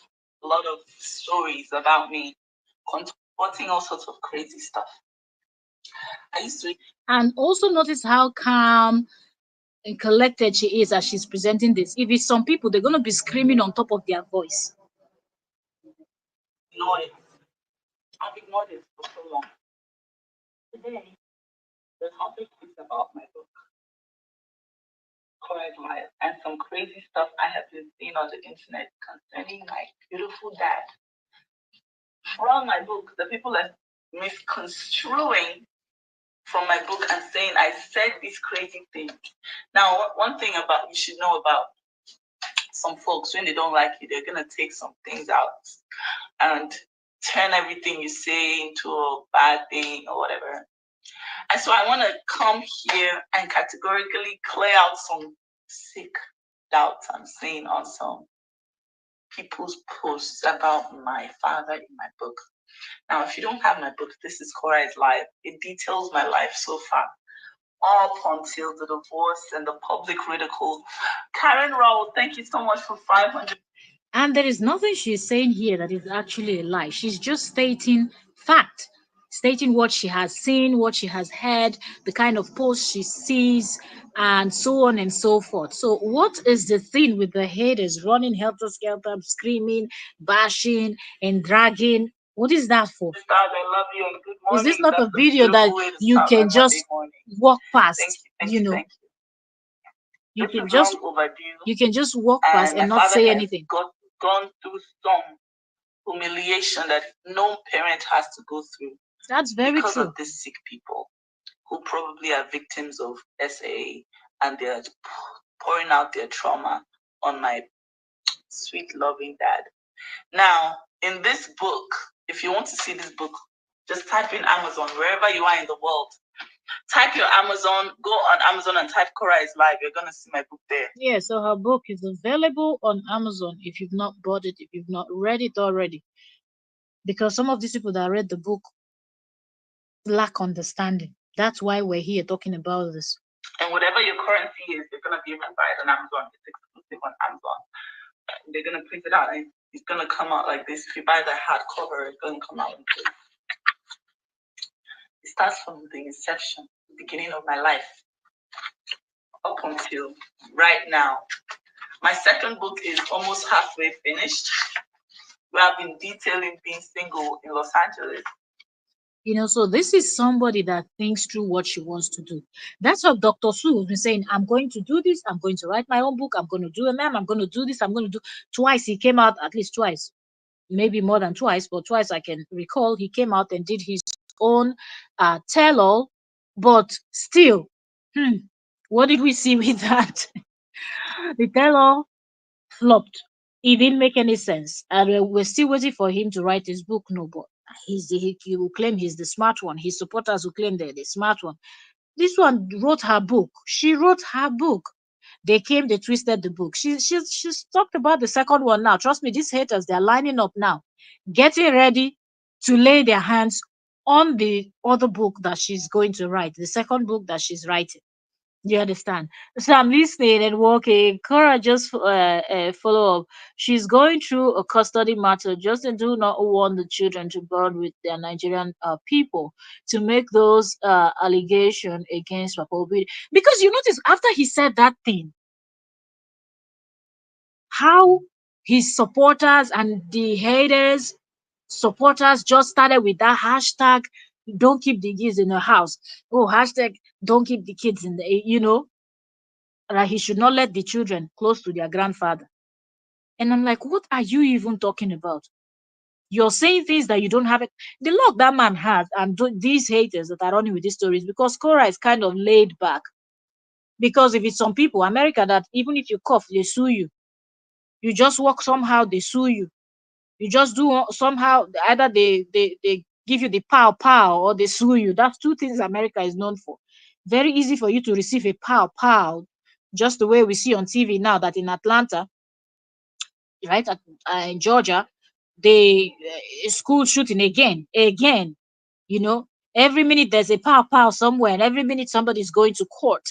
a lot of stories about me, contorting all sorts of crazy stuff. I used to. And also notice how calm and collected she is as she's presenting this. If it's some people, they're going to be screaming on top of their voice. Ignore it. I've ignored it for so long. Today, the topic is about my book, Correct Life, and some crazy stuff I have been seeing on the internet concerning my beautiful dad. From my book, the people are misconstruing from my book and saying I said these crazy things. Now, one thing about you should know about some folks, when they don't like you, they're gonna take some things out and turn everything you say into a bad thing or whatever. And so I want to come here and categorically clear out some sick doubts I'm seeing on some people's posts about my father in my book. Now, if you don't have my book, this is Korra's life. It details my life so far, up until the divorce and the public ridicule. Karen Rowe, thank you so much for 500. And there is nothing she's saying here that is actually a lie. She's just stating fact, stating what she has seen, what she has heard, the kind of posts she sees, and so on and so forth. So, what is the thing with the haters running helter skelter, screaming, bashing, and dragging? What is that for? Stars, I love you and good Is this morning. not a That's a video that beautiful way to you start my can Monday just morning. walk Thank past? you, thank you, thank you. You This can is just long overdue, you can just walk past and and my not father say has anything. gone through some humiliation that no parent has to go through That's very because true. of these sick people who probably are victims of SA, and they're pouring out their trauma on my sweet, loving dad. Now, in this book, if you want to see this book, just type in Amazon, wherever you are in the world. Type your Amazon, go on Amazon and type Korra is live. You're going to see my book there. Yeah, so her book is available on Amazon if you've not bought it, if you've not read it already. Because some of these people that read the book lack understanding. That's why we're here talking about this. And whatever your currency is, you're going to be able to buy it on Amazon. It's exclusive on Amazon. They're going to print it out and it's going to come out like this. If you buy the hardcover, it's going to come out like this. It starts from the inception, the beginning of my life, up until right now. My second book is almost halfway finished. We have been detailing being single in Los Angeles. So this is somebody that thinks through what she wants to do. That's what Dr. Sue has been saying. I'm going to do this. I'm going to write my own book. I'm going to do a ma'am. I'm going to do this. I'm going to do twice. He came out at least twice, maybe more than twice, but twice I can recall. He came out and did his own tell all, but still, what did we see with that? The tell all flopped. It didn't make any sense. And we're still waiting for him to write his book. No, but he will claim he's the smart one. His supporters will claim they're the smart one. This one wrote her book. She wrote her book. They came, they twisted the book. She's talked about the second one now. Trust me, these haters, they're lining up now, getting ready to lay their hands on the other book that she's going to write, the second book that she's writing. You understand? So I'm listening and walking. Cora just follow up. She's going through a custody matter. Just do not want the children to burn with their Nigerian people to make those allegations against Papa Obi. Because you notice after he said that thing, how his supporters and the haters supporters just started with that hashtag don't keep the kids in the house. Oh, hashtag don't keep the kids in the. That he should not let the children close to their grandfather. And I'm like, what are you even talking about? You're saying things that you don't have it. The luck that man has, and these haters that are running with these stories, because Cora is kind of laid back. Because if it's some people, America, that even if you cough, they sue you. You just walk somehow, they sue you. You just do somehow, either they give you the pow pow or they sue you. That's two things America is known for. Very easy for you to receive a pow pow, just the way we see on TV now that in Atlanta, right, in Georgia, the school shooting again. You know, every minute there's a pow pow somewhere, and every minute somebody's going to court.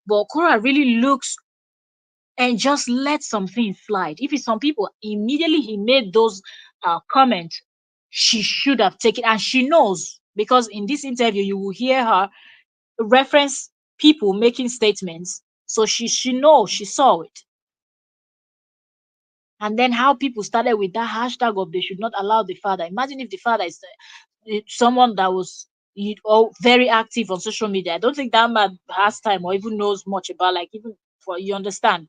But Cora really looks and just let some things slide. If it's some people, immediately he made those comments, she should have taken, and she knows because in this interview you will hear her reference people making statements. So she knows, she saw it. And then how people started with that hashtag of they should not allow the father. Imagine if the father is someone that was very active on social media. I don't think that man has time or even knows much about, like, even for you understand.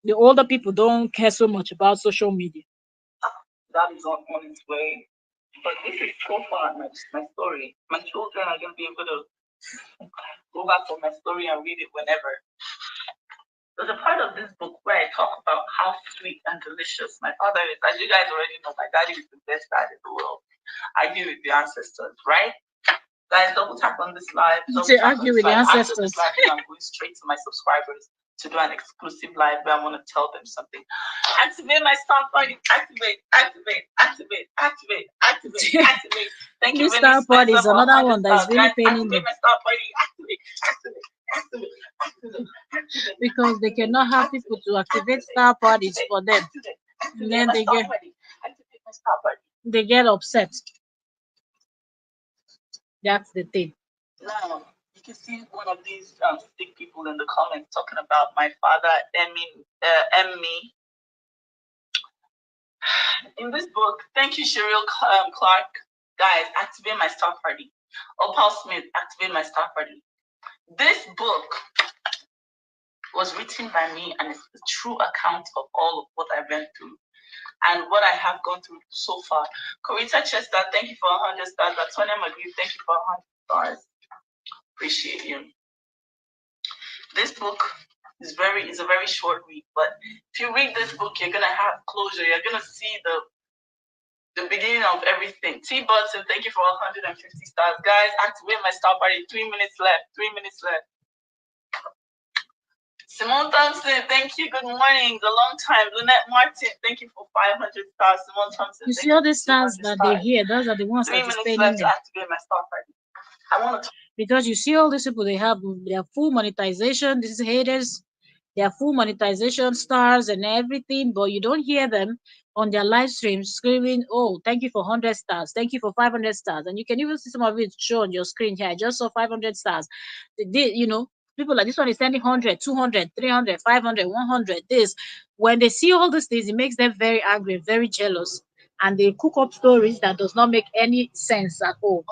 The older people don't care so much about social media. That is on its way. But this is so far my story. My children are going to be able to go back to my story and read it whenever. There's a part of this book where I talk about how sweet and delicious my father is. As you guys already know, my daddy is the best dad in the world. I deal with the ancestors, right? Guys, double tap on this live. Double tap on Argue this with the live. After this ancestors. live, I'm going straight to my subscribers to do an exclusive live where I want to tell them something. Activate my star party. Activate, activate, activate, activate, activate, activate. Thank you, This Vinny star party Spencer, is for another 100 one that is stars. really Guys, paining activate them my star party. Activate, activate, activate, activate, activate. because they cannot have people to activate star parties for them. And then they get upset. That's the thing. Now, you can see one of these sick people in the comments talking about my father, Emmy. In this book, thank you, Cheryl Clark. Guys, activate my star party. Opal Smith, activate my star party. This book was written by me and it's a true account of all of what I went through and what I have gone through so far. Corita Chester, thank you for 100 stars. Latonia McGee, thank you for 100 stars. Appreciate you. This book is a very short read, but if you read this book, you're gonna have closure. You're gonna see the beginning of everything. T. Budson, thank you for 150 stars. Guys, activate my star party. 3 minutes left. 3 minutes left. Simone Thompson, thank you. Good morning. The long time. Lynette Martin, thank you for 500 stars. Simone Thompson, you see all these stars that they hear, those are the ones 3 that is minutes paining left them. to activate my star party. I want to Because you see all these people, they have their full monetization. These haters, their full monetization stars and everything, but you don't hear them on their live streams screaming, "Oh, thank you for 100 stars, thank you for 500 stars," and you can even see some of it show on your screen here. I just saw 500 stars. People like this one is sending 100, 200, 300, 500, 100. This, when they see all these things, it makes them very angry, very jealous, and they cook up stories that does not make any sense at all.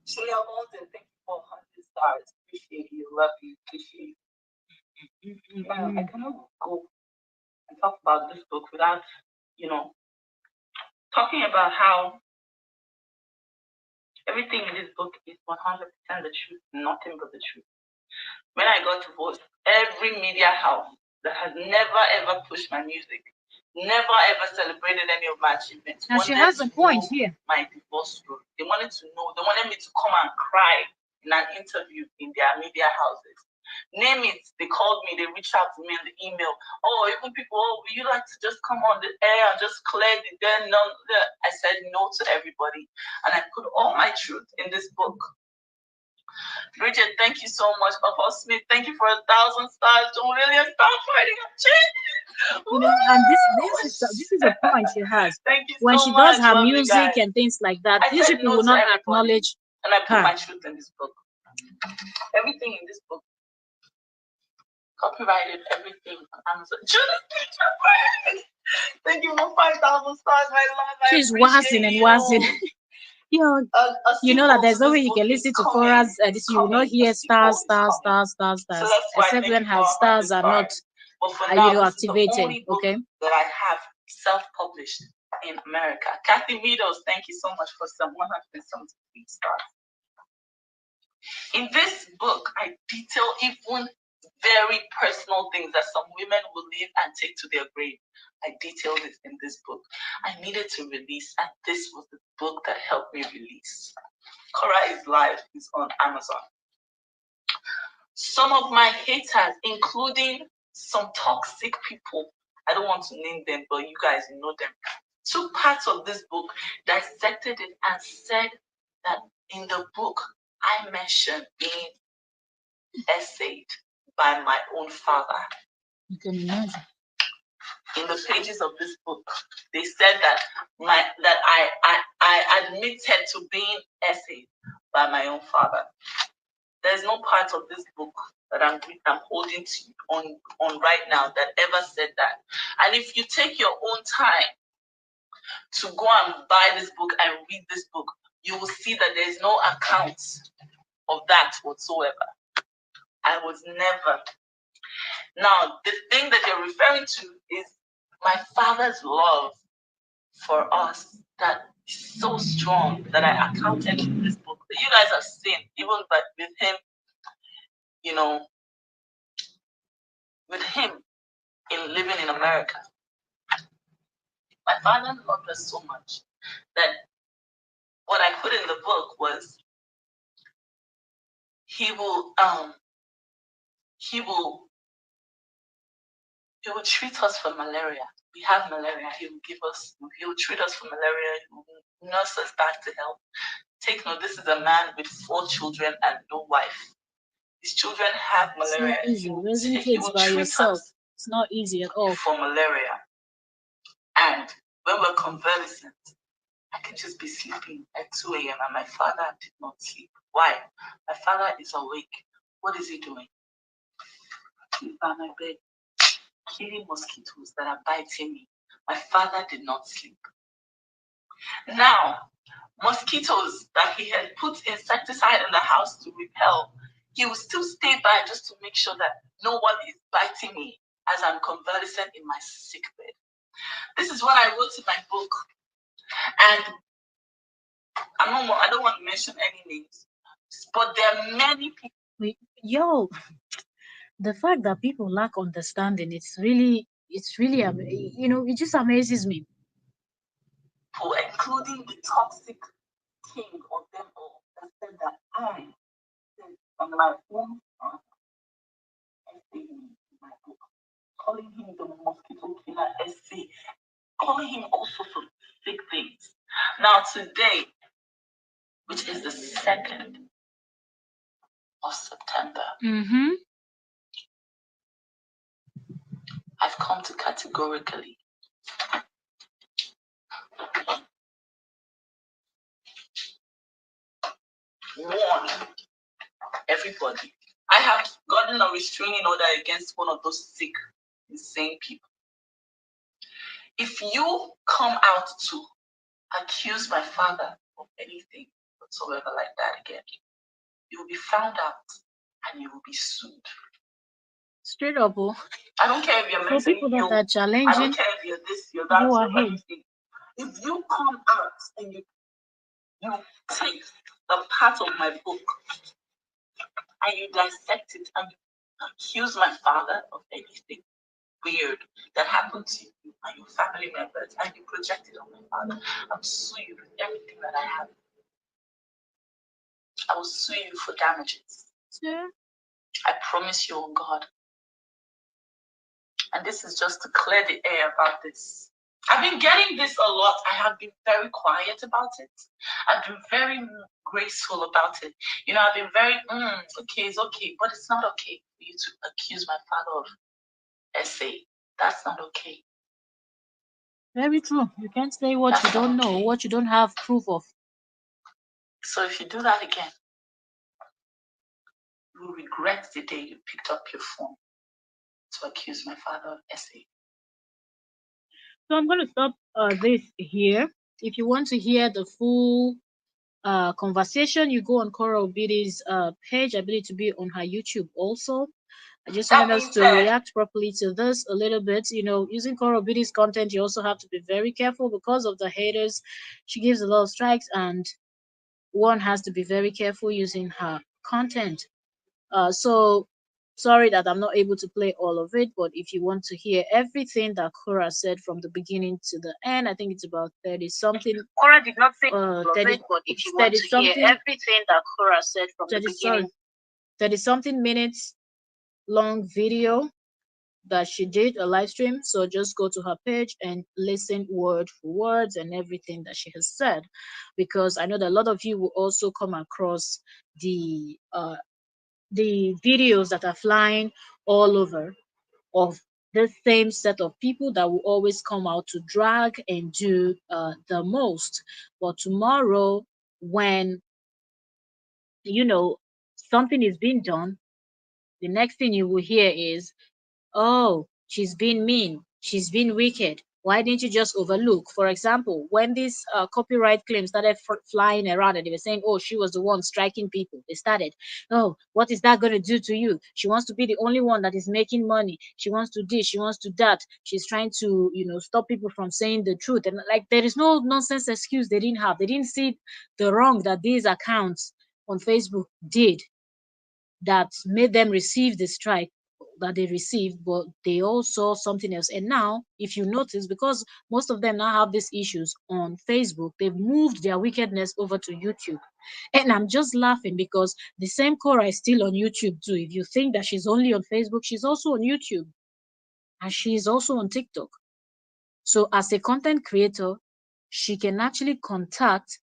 Shia Walden, thank you for 100 stars. Appreciate you. Love you. Appreciate you. I cannot go and talk about this book without, talking about how everything in this book is 100% the truth, nothing but the truth. When I got divorced, every media house that has never ever pushed my music, never ever celebrated any of my achievements, Now she has a point here. My divorce story. They wanted to know. They wanted me to come and cry in an interview in their media houses. Name it. They called me. They reached out to me in the email. Oh, even people. Oh, would you like to just come on the air and just clear the then? No, I said no to everybody, and I put all my truth in this book. Bridget, thank you so much. Papa Smith, thank you for 1,000 stars. John Williams, stop fighting. I'm changing. And this is a point she has. Thank you when so she much. does her Love music and things like that, these people no will not everybody, acknowledge and I put her. my truth in this book. Everything in this book, copyrighted, everything on Amazon. Thank you for 5,000 stars, my love. She's wazzing and wazzing. You know that there's no way you can listen to Korra's this, you will not hear stars, stars, stars, stars, stars, except when her stars are not, activated. Okay. That I have self-published in America. Kathy Meadows, thank you so much for some 173 stars. In this book, I detail even very personal things that some women will live and take to their grave. I detailed it in this book. I needed to release, and this was the book that helped me release. Korra is Live is on Amazon. Some of my haters, including some toxic people, I don't want to name them, but you guys know them, took parts of this book, dissected it, and said that in the book, I mentioned being essayed by my own father. You can imagine. In the pages of this book, they said that I admitted to being essayed by my own father. There's no part of this book that I'm holding to on right now that ever said that. And if you take your own time to go and buy this book and read this book, you will see that there is no account of that whatsoever. I was never. Now, the thing that you're referring to is my father's love for us that is so strong that I accounted in this book. You guys have seen, even but with him, with him in living in America. My father loved us so much that what I put in the book was he will He will treat us for malaria. We have malaria. He will give us. He will treat us for malaria. He will nurse us back to health. Take note. This is a man with 4 children and no wife. His children have It's malaria. not easy. Raising He kids will by treat yourself, us it's not easy at all. for malaria. And when we're convalescent, I can just be sleeping at 2 a.m. and my father did not sleep. Why? My father is awake. What is he doing? He's by my bed, killing mosquitoes that are biting me. My father did not sleep. Now, mosquitoes that he had put insecticide in the house to repel, he will still stay by just to make sure that no one is biting me as I'm convalescent in my sick bed. This is what I wrote in my book. And I don't want to mention any names, but there are many people. Yo, the fact that people lack understanding, it's really, it just amazes me. Who, including the toxic king of them all, that said that I said on my own essay in my book, calling him the mosquito killer essay, calling him all sorts of sick things. Now today, which is the 2nd of September, I've come to categorically warn everybody. I have gotten a restraining order against one of those sick, insane people. If you come out to accuse my father of anything whatsoever like that again, you will be found out and you will be sued. Straight up, I don't care if you're for people that are I challenging, don't care if you're this, you're that, go you're ahead. everything. If you come out and you take the part of my book and you dissect it and you accuse my father of anything weird that happened to you and your family members and you project it on my father, I'll sue you with everything that I have. I will sue you for damages. Yeah. I promise you on God. And this is just to clear the air about this. I've been getting this a lot. I have been very quiet about it. I've been very graceful about it. I've been very, okay, it's okay. But it's not okay for you to accuse my father of essay. That's not okay. Very true. You can't say what you don't know, what you don't have proof of. So if you do that again, you will regret the day you picked up your phone to accuse my father of essay. So I'm going to stop this here. If you want to hear the full conversation, you go on Korra Obidi's page. I believe to be on her YouTube also. I just wanted us to react properly to this a little bit. Using Korra Obidi's content, you also have to be very careful because of the haters. She gives a lot of strikes, and one has to be very careful using her content. So sorry that I'm not able to play all of it, but if you want to hear everything that Korra said from the beginning to the end, I think it's about 30 something. Korra did not say 30, it, but if you want to hear everything that Korra said from the beginning, 30 something minutes long video that she did a live stream. So just go to her page and listen word for words and everything that she has said, because I know that a lot of you will also come across the videos that are flying all over of the same set of people that will always come out to drag and do the most. But tomorrow, when something is being done, the next thing you will hear is, oh, she's been mean. She's been wicked. Why didn't you just overlook? For example, when these copyright claims started flying around and they were saying, oh, she was the one striking people, they started, oh, what is that going to do to you? She wants to be the only one that is making money. She wants to this, she wants to that. She's trying to, stop people from saying the truth. And like, there is no nonsense excuse they didn't have. They didn't see the wrong that these accounts on Facebook did that made them receive the strike that they received, but they all saw something else. And now, if you notice, because most of them now have these issues on Facebook, they've moved their wickedness over to YouTube. And I'm just laughing because the same Korra is still on YouTube too. If you think that she's only on Facebook, she's also on YouTube. and she is also on TikTok. So as a content creator, she can actually contact,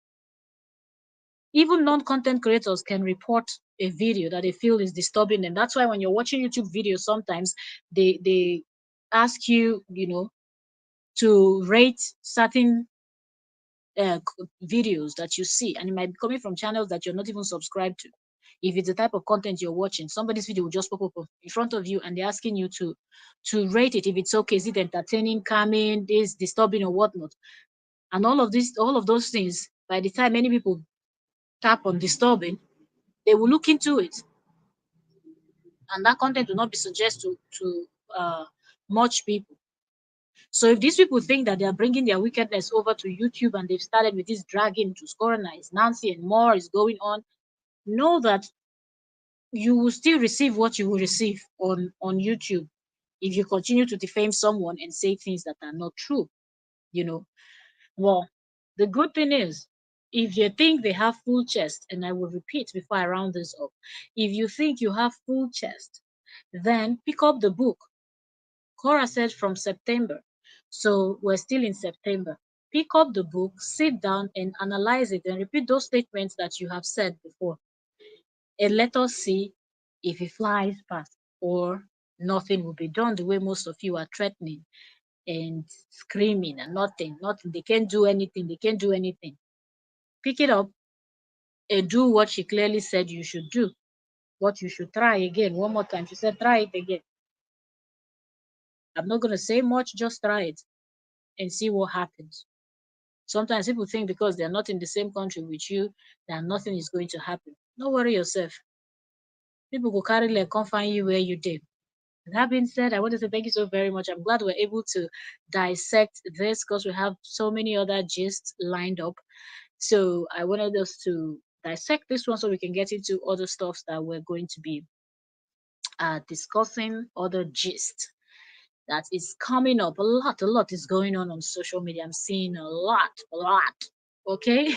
even non-content creators can report a video that they feel is disturbing them. That's why when you're watching YouTube videos, sometimes they ask you, to rate certain videos that you see, and it might be coming from channels that you're not even subscribed to. If it's the type of content you're watching, somebody's video will just pop up in front of you, and they're asking you to rate it. If it's okay, is it entertaining, calming, is disturbing, or whatnot? And all of those things. By the time many people tap on disturbing, they will look into it, and that content will not be suggested to much people. So if these people think that they are bringing their wickedness over to YouTube, and they've started with this dragging to Korra, Nancy, and more is going on, know that you will still receive what you will receive on YouTube if you continue to defame someone and say things that are not true. You know, well, the good thing is, if you think they have full chest, and I will repeat before I round this up, if you think you have full chest, then pick up the book. Cora said from September. So we're still in September. Pick up the book, sit down and analyze it, and repeat those statements that you have said before. And let us see if it flies past, or nothing will be done, the way most of you are threatening and screaming and nothing. They can't do anything. They can't do anything. Pick it up and do what she clearly said you should do. What you should try again. One more time. She said, try it again. I'm not going to say much, just try it and see what happens. Sometimes people think because they're not in the same country with you, that nothing is going to happen. Don't worry yourself. People will carry leg, come find you where you did. That being said, I want to say thank you so very much. I'm glad we're able to dissect this because we have so many other gists lined up. So I wanted us to dissect this one so we can get into other stuffs that we're going to be discussing, other gist that is coming up. A lot is going on social media. I'm seeing a lot. Okay.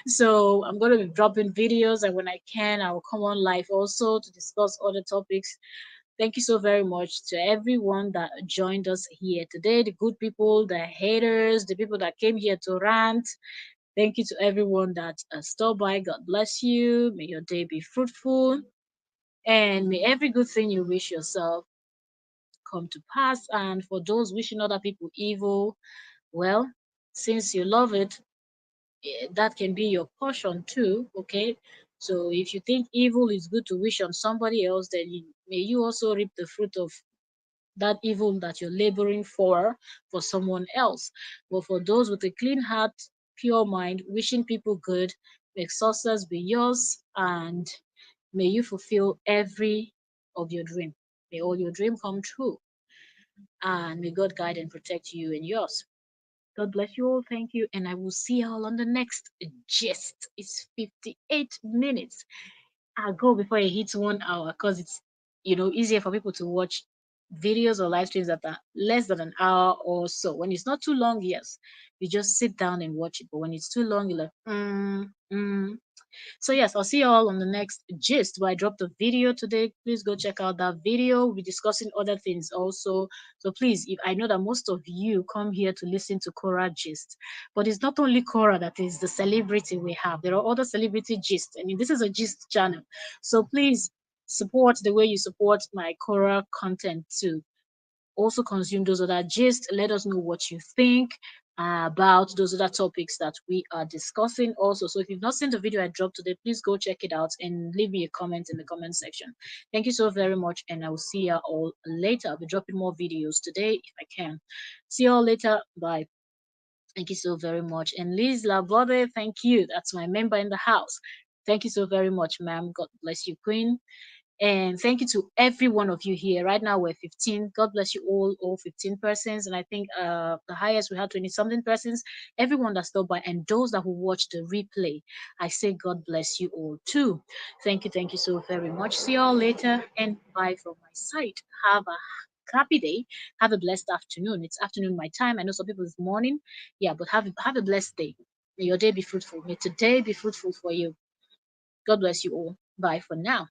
So I'm going to be dropping videos, and when I can, I will come on live also to discuss other topics. Thank you so very much to everyone that joined us here today, the good people, the haters, the people that came here to rant. Thank you to everyone that stopped by. God bless you. May your day be fruitful, and may every good thing you wish yourself come to pass. And for those wishing other people evil, well, since you love it, that can be your portion too. Okay. So if you think evil is good to wish on somebody else, then may you also reap the fruit of that evil that you're laboring for someone else. But for those with a clean heart, pure mind, wishing people good, may success be yours, and may you fulfill every of your dream. May all your dream come true, and may God guide and protect you and yours. God bless you all. Thank you. And I will see you all on the next gist. It's 58 minutes. I'll go before it hits 1 hour because it's, easier for people to watch videos or live streams that are less than an hour or so. When it's not too long, yes, you just sit down and watch it. But when it's too long, you're like, so yes, I'll see you all on the next gist where I dropped a video today. Please go check out that video. We'll be discussing other things also. So please, if I know that most of you come here to listen to Korra gist, but it's not only Korra that is the celebrity we have. There are other celebrity gist. I mean, this is a gist channel. So please support the way you support my Korra content too. Also consume those other gist. Let us know what you think about those other topics that we are discussing also. So if you've not seen the video I dropped today, please go check it out and leave me a comment in the comment section. Thank you so very much, and I will see you all later. I'll be dropping more videos today if I can. See you all later. Bye. Thank you so very much. And Liz Labode, thank you. That's my member in the house. Thank you so very much, ma'am. God bless you, Queen. And thank you to every one of you here. Right now we're 15. God bless you all 15 persons. And I think the highest we had 20 something persons. Everyone that stopped by and those that will watch the replay. I say God bless you all too. Thank you so very much. See you all later and bye from my side. Have a happy day. Have a blessed afternoon. It's afternoon my time. I know some people it's morning. Yeah, but have a blessed day. May your day be fruitful. May today be fruitful for you. God bless you all. Bye for now.